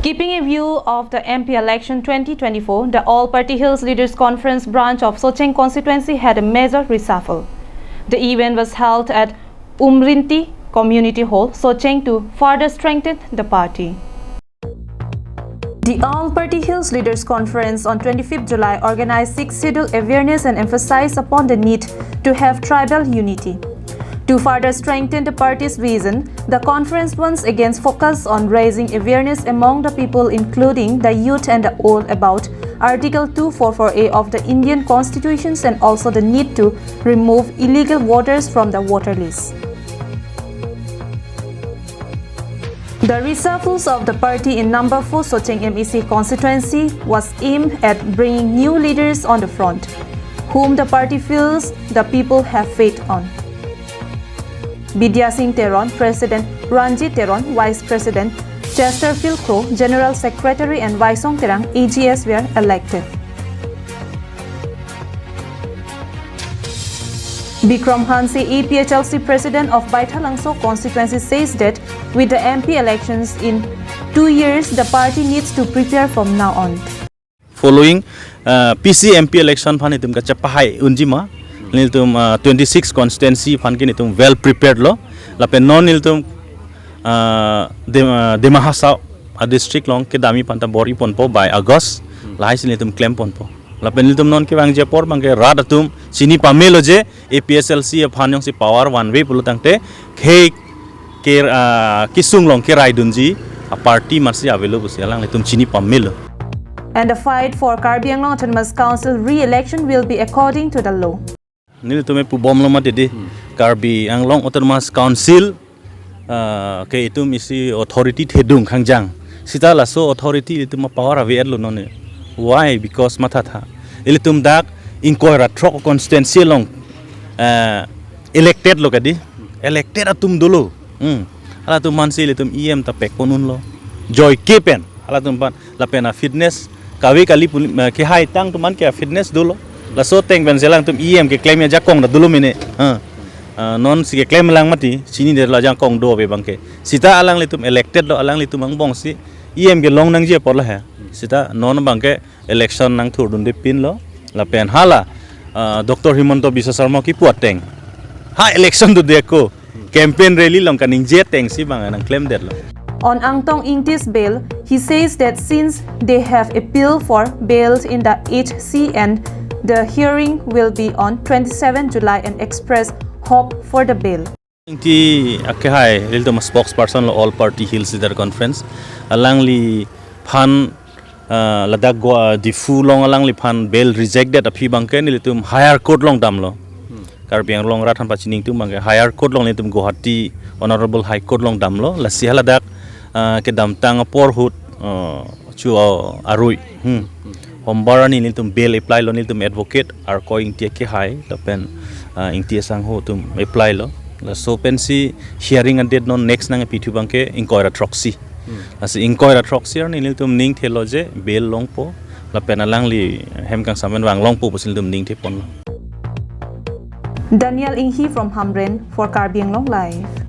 Keeping a view of the MP election 2024, the All-Party Hills Leaders Conference branch of Socheng Constituency had a major reshuffle. The event was held at Umrinti Community Hall, Socheng, to further strengthen the party. The All-Party Hills Leaders Conference on 25th July organized 6 scheduled awareness and emphasized upon the need to have tribal unity. To further strengthen the party's vision, the conference once again focused on raising awareness among the people, including the youth and the old, about Article 244A of the Indian Constitution and also the need to remove illegal voters from the voter list. The reshuffles of the party in number 4 Socheng MEC constituency was aimed at bringing new leaders on the front, whom the party feels the people have faith on. Bidya Singh Teron, President; Ranjit Teron, Vice President; Chesterfield Crow, General Secretary, and Vaisong Terang, AGS, were elected. Bikram Hansi, APHLC President of Baithalangso constituency, says that with the MP elections in 2 years, the party needs to prepare from now on. Following PC MP election, panitum ka chapahai unjima. Niltum 26 constituency fankin itum well prepared lo lapen non niltum demahasa a district long ke dami panta bori ponpo by August lahai niltum claim ponpo lapen niltum non ke bang japor bang ke radatum sini pamelo je APHLC phanong si power one way pulutang te ke kisung long ke raidunji a party marsi avelo busialang niltum sini pamelo. And the fight for Karbi Anglong Autonomous Council re-election will be according to the law. Nil tume pu bom lama dede Karbi Anglong Autonomous Council ke itum isi authority thedung khangjang sita laso authority itum power ave lo none. Why? Because matha tha ilitum dak inquire trok constituency long elected lo kadi elected atum dolo ala tum mansi ilitum em ta pek ponun lo joy kepen ala tum pan la pena fitness kawi kali ke hai tang tuman ke fitness dolo la so teng ben selang tum em ke claim ya jakong da dulu mine non si ke claim lang mati sini de la jakong do be bangke sita alang litum elected lo alang litum ang bong si em ke long nang je por la ha sita non bangke election nang thur dun de pin lo la pen hala Dr. Himanto Biswa Sarma ki puat teng ha election du deko campaign rally long kaning je teng si bang nang claim det lo. On Angtong Ingti's bail, he says that since they have appealed for bail in the HC and the hearing will be on 27 July and express hope for the bail. Ingti akhai liltum spokesperson lo All Party Hills Leader Conference alangli phan ladak go difu long alangli phan bail rejected aphi bangke nilitum higher court long damlo Karbi Anglong rathan pachining tum bangke higher court long nilitum Guwahati Honorable High Court long damlo la si haladak ke damtang porhut chu arui hombara ni niltum bail apply lo niltum advocate ar ko ingti ke hai to pen ingti sang ho tum apply lo la so pen si hearing and date non next nang pithu bangke inquire troxy as inquire troxy ar niltum ning thelo je bail long po la pen alang li hem kang samen wang long po pusil tum ning the pon. Daniel Inghi from Hamren for Karbi Anglong Live.